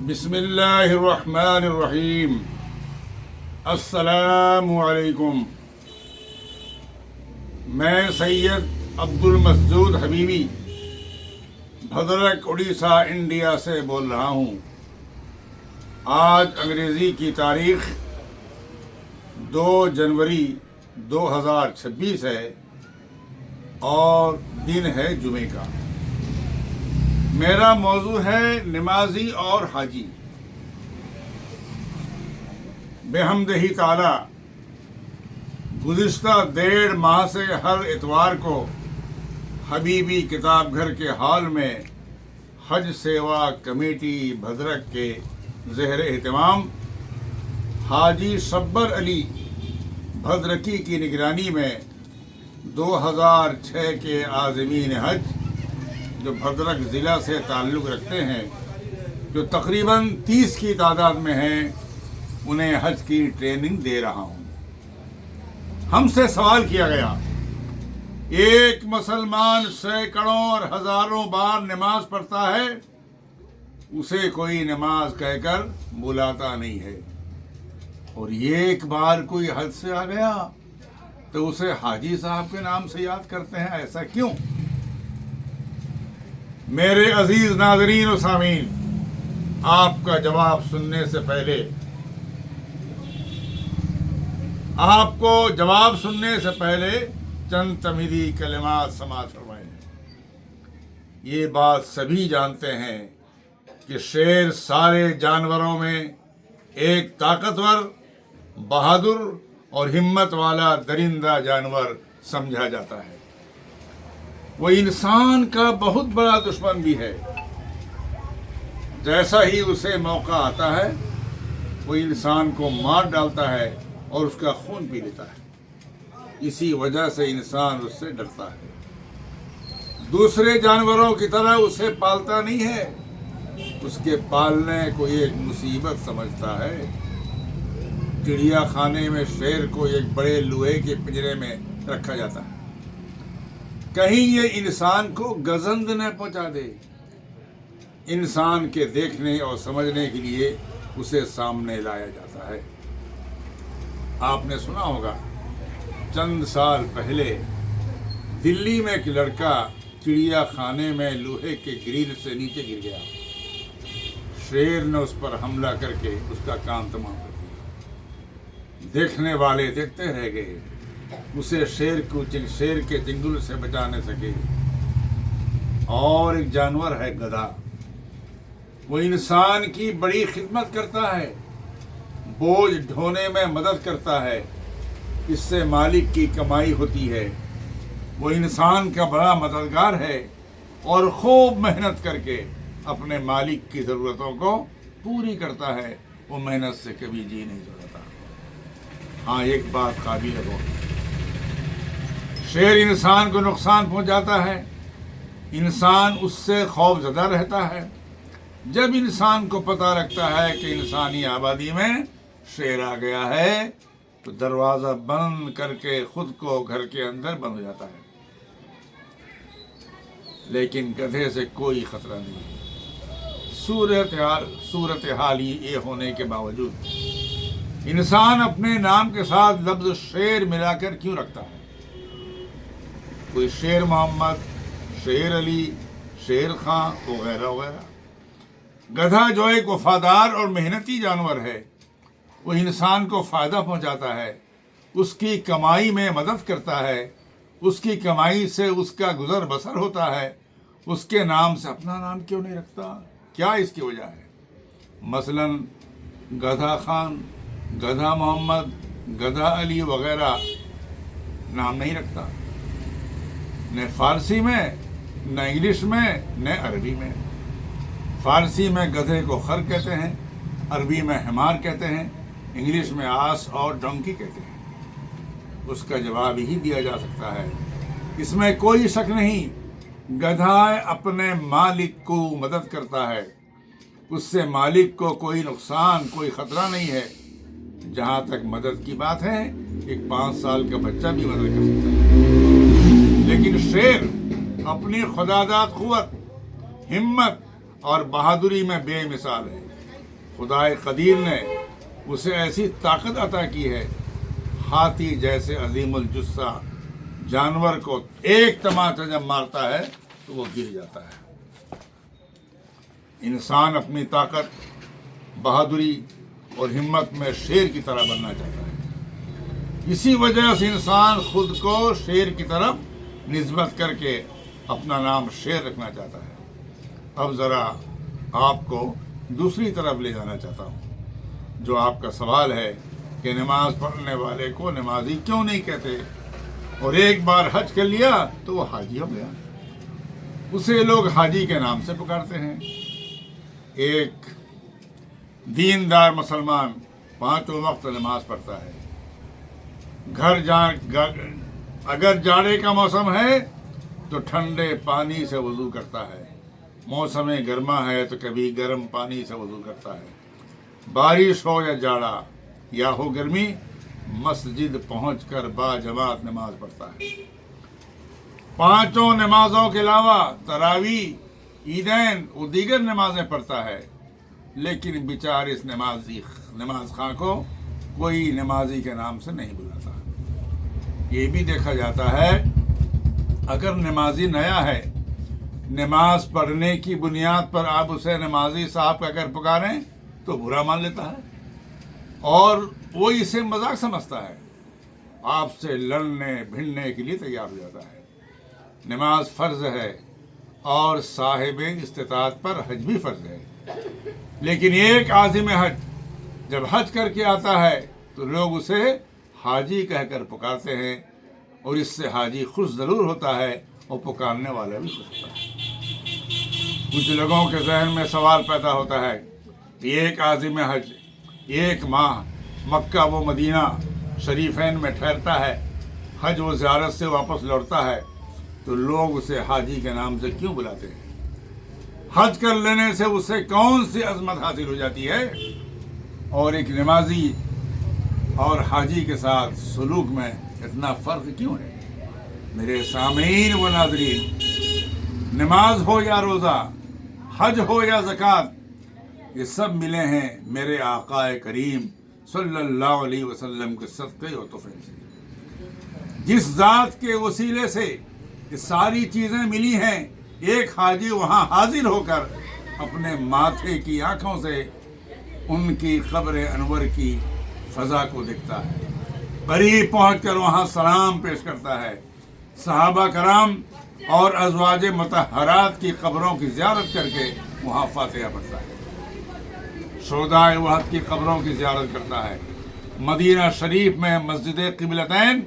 بسم اللہ الرحمن الرحیم۔ السلام علیکم۔ میں سید عبد المسجود حبیبی بھدرک اڑیسہ انڈیا سے بول رہا ہوں۔ آج انگریزی کی تاریخ 2 جنوری 2026 ہے اور دن ہے جمعے کا۔ میرا موضوع ہے نمازی اور حاجی۔ بحمدہ تعالی گزشتہ 1.5 ماہ سے ہر اتوار کو حبیبی کتاب گھر کے ہال میں حج سیوا کمیٹی بھدرک کے زیر اہتمام حاجی شبر علی بھدرکی کی نگرانی میں 2006 کے عازمین حج جو بھدرک ضلع سے تعلق رکھتے ہیں، جو تقریباً 30 کی تعداد میں ہیں، انہیں حج کی ٹریننگ دے رہا ہوں۔ ہم سے سوال کیا گیا، ایک مسلمان سینکڑوں اور ہزاروں بار نماز پڑھتا ہے، اسے کوئی نماز کہہ کر بلاتا نہیں ہے، اور یہ ایک بار کوئی حج سے آ گیا تو اسے حاجی صاحب کے نام سے یاد کرتے ہیں، ایسا کیوں؟ میرے عزیز ناظرین و سامعین، آپ کا جواب سننے سے پہلے چند تمہیدی کلمات سماعت فرمائیں۔ یہ بات سبھی جانتے ہیں کہ شیر سارے جانوروں میں ایک طاقتور، بہادر اور ہمت والا درندہ جانور سمجھا جاتا ہے۔ وہ انسان کا بہت بڑا دشمن بھی ہے۔ جیسا ہی اسے موقع آتا ہے وہ انسان کو مار ڈالتا ہے اور اس کا خون پی لیتا ہے۔ اسی وجہ سے انسان اس سے ڈرتا ہے۔ دوسرے جانوروں کی طرح اسے پالتا نہیں ہے، اس کے پالنے کو ایک مصیبت سمجھتا ہے۔ چڑیا خانے میں شیر کو ایک بڑے لوہے کے پنجرے میں رکھا جاتا ہے، کہیں یہ انسان کو گزند نہ پہنچا دے۔ انسان کے دیکھنے اور سمجھنے کے لیے اسے سامنے لایا جاتا ہے۔ آپ نے سنا ہوگا، چند سال پہلے دلی میں ایک لڑکا چڑیا خانے میں لوہے کے گریل سے نیچے گر گیا۔ شیر نے اس پر حملہ کر کے اس کا کام تمام کر دیا۔ دیکھنے والے دیکھتے رہ گئے، اسے شیر کے چنگل سے بچا نہ سکے۔ اور ایک جانور ہے گدھا، وہ انسان کی بڑی خدمت کرتا ہے، بوجھ ڈھونے میں مدد کرتا ہے، اس سے مالک کی کمائی ہوتی ہے۔ وہ انسان کا بڑا مددگار ہے اور خوب محنت کر کے اپنے مالک کی ضرورتوں کو پوری کرتا ہے۔ وہ محنت سے کبھی جی نہیں چھوڑتا۔ ہاں، ایک بات قابل غور، شیر انسان کو نقصان پہنچاتا ہے، انسان اس سے خوف زدہ رہتا ہے۔ جب انسان کو پتہ لگتا ہے کہ انسانی آبادی میں شیر آ گیا ہے تو دروازہ بند کر کے خود کو گھر کے اندر بند ہو جاتا ہے۔ لیکن گدھے سے کوئی خطرہ نہیں ہے۔ صورتحال یہ ہونے کے باوجود انسان اپنے نام کے ساتھ لفظ شیر ملا کر کیوں رکھتا ہے؟ کوئی شیر محمد، شیر علی، شیر خان وغیرہ وغیرہ۔ گدھا جو ایک وفادار اور محنتی جانور ہے، وہ انسان کو فائدہ پہنچاتا ہے، اس کی کمائی میں مدد کرتا ہے، اس کی کمائی سے اس کا گزر بسر ہوتا ہے، اس کے نام سے اپنا نام کیوں نہیں رکھتا؟ کیا اس کی وجہ ہے؟ مثلاً گدھا خان، گدھا محمد، گدھا علی وغیرہ نام نہیں رکھتا، نہ فارسی میں، نہ انگلش میں، نہ عربی میں۔ فارسی میں گدھے کو خر کہتے ہیں، عربی میں حمار کہتے ہیں، انگلش میں آس اور ڈونکی کہتے ہیں۔ اس کا جواب ہی دیا جا سکتا ہے، اس میں کوئی شک نہیں، گدھا اپنے مالک کو مدد کرتا ہے، اس سے مالک کو کوئی نقصان، کوئی خطرہ نہیں ہے۔ جہاں تک مدد کی بات ہے، ایک 5 سال کا بچہ بھی مدد کر سکتا ہے، لیکن شیر اپنی خداداد قوت، ہمت اور بہادری میں بے مثال ہے۔ خدائے قدیر نے اسے ایسی طاقت عطا کی ہے، ہاتھی جیسے عظیم الجثہ جانور کو ایک تماچا جب مارتا ہے تو وہ گر جاتا ہے۔ انسان اپنی طاقت، بہادری اور ہمت میں شیر کی طرح بننا چاہتا ہے۔ اسی وجہ سے انسان خود کو شیر کی طرف نسبت کر کے اپنا نام شیر رکھنا چاہتا ہے۔ اب ذرا آپ کو دوسری طرف لے جانا چاہتا ہوں۔ جو آپ کا سوال ہے کہ نماز پڑھنے والے کو نمازی کیوں نہیں کہتے، اور ایک بار حج کر لیا تو وہ حاجی ہو گیا، اسے لوگ حاجی کے نام سے پکارتے ہیں۔ ایک دیندار مسلمان 5 وقت نماز پڑھتا ہے۔ اگر جاڑے کا موسم ہے تو ٹھنڈے پانی سے وضو کرتا ہے، موسم گرما ہے تو کبھی گرم پانی سے وضو کرتا ہے۔ بارش ہو یا جاڑا یا ہو گرمی، مسجد پہنچ کر باجماعت نماز پڑھتا ہے۔ 5 نمازوں کے علاوہ تراویح، عیدین اور دیگر نمازیں پڑھتا ہے، لیکن بیچارے اس نماز خواہ کو کوئی نمازی کے نام سے نہیں بلاتا۔ یہ بھی دیکھا جاتا ہے اگر نمازی نیا ہے، نماز پڑھنے کی بنیاد پر آپ اسے نمازی صاحب کا اگر پکاریں تو برا مان لیتا ہے اور وہ اسے مذاق سمجھتا ہے، آپ سے لڑنے بھڑنے کے لیے تیار ہو جاتا ہے۔ نماز فرض ہے اور صاحب استطاعت پر حج بھی فرض ہے، لیکن ایک عازم حج جب حج کر کے آتا ہے تو لوگ اسے حاجی کہہ کر پکارتے ہیں، اور اس سے حاجی خوش ضرور ہوتا ہے اور پکارنے والا بھی خوش ہوتا ہے۔ کچھ لوگوں کے ذہن میں سوال پیدا ہوتا ہے کہ ایک عازم حج 1 ماہ مکہ و مدینہ شریفین میں ٹھہرتا ہے، حج و زیارت سے واپس لوٹتا ہے، تو لوگ اسے حاجی کے نام سے کیوں بلاتے ہیں؟ حج کر لینے سے اسے کون سی عظمت حاصل ہو جاتی ہے؟ اور ایک نمازی اور حاجی کے ساتھ سلوک میں اتنا فرق کیوں ہے؟ میرے سامعین و ناظرین، نماز ہو یا روزہ، حج ہو یا زکوٰۃ، یہ سب ملے ہیں میرے آقا کریم صلی اللہ علیہ وسلم کے صدقے و تحفے سے۔ جس ذات کے وسیلے سے یہ ساری چیزیں ملی ہیں، ایک حاجی وہاں حاضر ہو کر اپنے ماتھے کی آنکھوں سے ان کی قبر انور کی فضا کو دیکھتا ہے، قریب پہنچ کر وہاں سلام پیش کرتا ہے، صحابہ کرام اور ازواج مطہرات کی قبروں کی زیارت کر کے وہاں فاتحہ پڑھتا ہے، شہداء احد کی قبروں کی زیارت کرتا ہے، مدینہ شریف میں مسجد قبلتین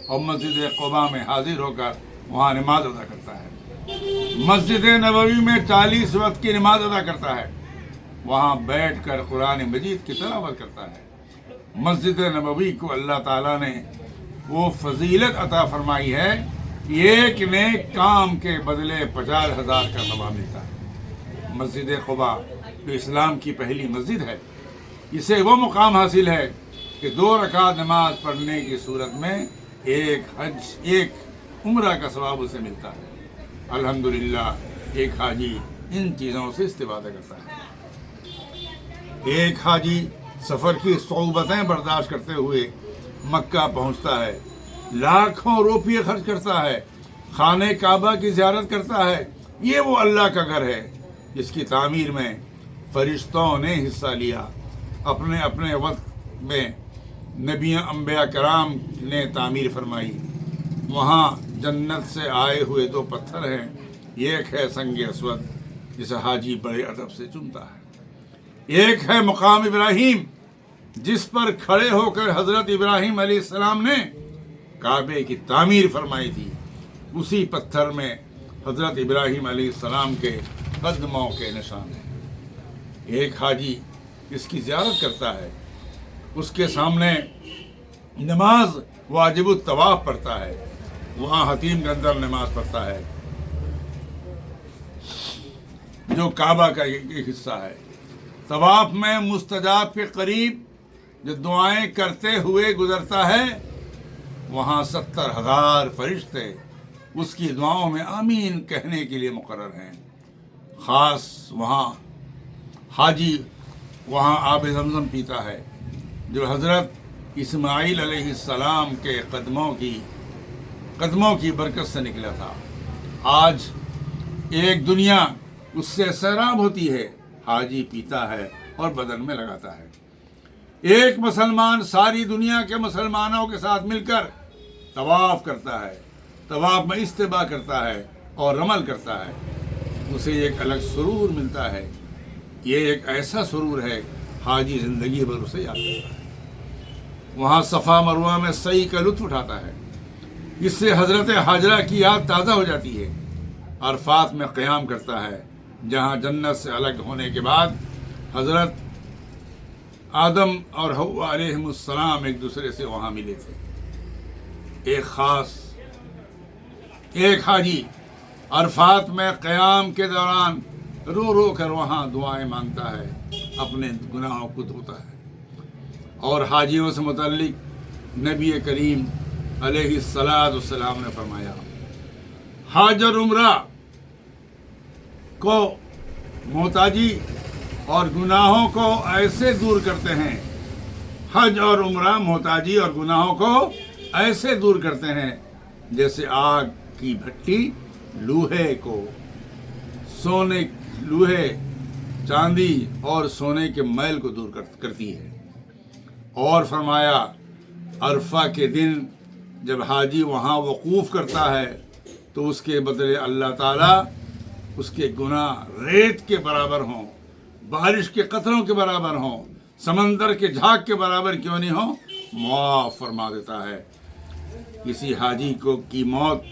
اور مسجد قباء میں حاضر ہو کر وہاں نماز ادا کرتا ہے، مسجد نبوی میں 40 وقت کی نماز ادا کرتا ہے، وہاں بیٹھ کر قرآن مجید کی تلاوت کرتا ہے۔ مسجد نبوی کو اللہ تعالیٰ نے وہ فضیلت عطا فرمائی ہے کہ ایک نیک کام کے بدلے 50,000 کا ثواب ملتا ہے۔ مسجد قباء جو اسلام کی پہلی مسجد ہے، اسے وہ مقام حاصل ہے کہ 2 رکعت نماز پڑھنے کی صورت میں ایک عمرہ کا ثواب اسے ملتا ہے۔ الحمدللہ ایک حاجی ان چیزوں سے استفادہ کرتا ہے۔ ایک حاجی سفر کی صعوبتیں برداشت کرتے ہوئے مکہ پہنچتا ہے، لاکھوں روپے خرچ کرتا ہے، خانہ کعبہ کی زیارت کرتا ہے۔ یہ وہ اللہ کا گھر ہے جس کی تعمیر میں فرشتوں نے حصہ لیا، اپنے اپنے وقت میں نبیوں انبیاء کرام نے تعمیر فرمائی۔ وہاں جنت سے آئے ہوئے 2 پتھر ہیں، ایک ہے سنگ اسود جسے حاجی بڑے ادب سے چومتا ہے، ایک ہے مقام ابراہیم جس پر کھڑے ہو کر حضرت ابراہیم علیہ السلام نے کعبے کی تعمیر فرمائی تھی۔ اسی پتھر میں حضرت ابراہیم علیہ السلام کے قدموں کے نشان ہیں۔ ایک حاجی اس کی زیارت کرتا ہے، اس کے سامنے نماز واجب الطواف پڑھتا ہے، وہاں حتیم کے اندر نماز پڑھتا ہے جو کعبہ کا ایک حصہ ہے۔ طواف میں مستجاب کے قریب جو دعائیں کرتے ہوئے گزرتا ہے، وہاں 70,000 فرشتے اس کی دعاؤں میں آمین کہنے کے لیے مقرر ہیں۔ خاص وہاں حاجی وہاں آب زمزم پیتا ہے جو حضرت اسماعیل علیہ السلام کے قدموں کی برکت سے نکلا تھا۔ آج ایک دنیا اس سے سیراب ہوتی ہے، حاجی پیتا ہے اور بدن میں لگاتا ہے۔ ایک مسلمان ساری دنیا کے مسلمانوں کے ساتھ مل کر طواف کرتا ہے، طواف میں استباء کرتا ہے اور رمل کرتا ہے، اسے ایک الگ سرور ملتا ہے۔ یہ ایک ایسا سرور ہے حاجی زندگی بھر اسے یاد کرتا ہے۔ وہاں صفا مروہ میں سعی کا لطف اٹھاتا ہے، اس سے حضرت حاجرہ کی یاد تازہ ہو جاتی ہے۔ عرفات میں قیام کرتا ہے جہاں جنت سے الگ ہونے کے بعد حضرت آدم اور حوا علیہ السلام ایک دوسرے سے وہاں ملے تھے۔ ایک حاجی عرفات میں قیام کے دوران رو رو کر وہاں دعائیں مانگتا ہے، اپنے گناہوں کو دھوتا ہے۔ اور حاجیوں سے متعلق نبی کریم علیہ السلام نے فرمایا، حج اور عمرہ کو محتاجی اور گناہوں کو ایسے دور کرتے ہیں، حج اور عمرہ محتاجی اور گناہوں کو ایسے دور کرتے ہیں جیسے آگ کی بھٹی لوہے چاندی اور سونے کے میل کو دور کرتی ہے۔ اور فرمایا، عرفہ کے دن جب حاجی وہاں وقوف کرتا ہے تو اس کے بدلے اللہ تعالیٰ اس کے گناہ ریت کے برابر ہوں، بارش کے قطروں کے برابر ہوں، سمندر کے جھاگ کے برابر کیوں نہیں ہوں، معاف فرما دیتا ہے۔ کسی حاجی کی موت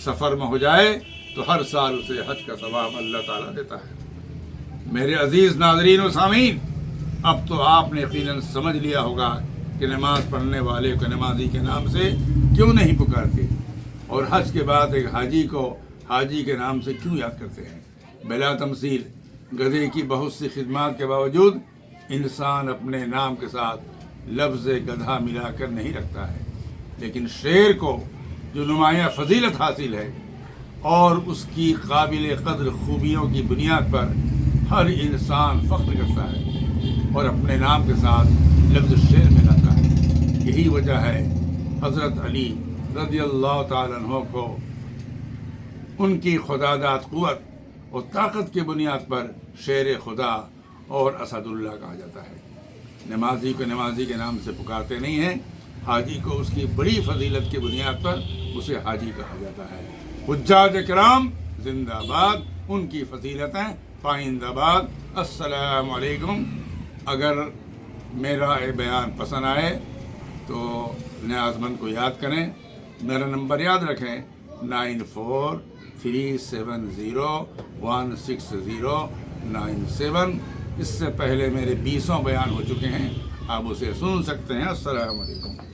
سفر میں ہو جائے تو ہر سال اسے حج کا ثواب اللہ تعالیٰ دیتا ہے۔ میرے عزیز ناظرین و سامعین، اب تو آپ نے یقیناً سمجھ لیا ہوگا کہ نماز پڑھنے والے کو نمازی کے نام سے کیوں نہیں پکارتے، اور حج کے بعد ایک حاجی کو حاجی کے نام سے کیوں یاد کرتے ہیں۔ بلا تمثیل گدھے کی بہت سی خدمات کے باوجود انسان اپنے نام کے ساتھ لفظ گدھا ملا کر نہیں رکھتا ہے، لیکن شیر کو جو نمایاں فضیلت حاصل ہے اور اس کی قابل قدر خوبیوں کی بنیاد پر ہر انسان فخر کرتا ہے اور اپنے نام کے ساتھ لفظ شیر ملاتا ہے۔ یہی وجہ ہے حضرت علی رضی اللہ تعالیٰ عنہ کو ان کی خداداد قوت اور طاقت کی بنیاد پر شیر خدا اور اسد اللہ کہا جاتا ہے۔ نمازی کو نمازی کے نام سے پکارتے نہیں ہیں، حاجی کو اس کی بڑی فضیلت کی بنیاد پر اسے حاجی کہا جاتا ہے۔ حجاج کرام زندہ باد، ان کی فضیلتیں پائندہ باد۔ السلام علیکم۔ اگر میرا یہ بیان پسند آئے تو نیاز مند کو یاد کریں، میرا نمبر یاد رکھیں 9437016097۔ اس سے پہلے میرے 20 بیان ہو چکے ہیں، آپ اسے سن سکتے ہیں۔ السلام علیکم۔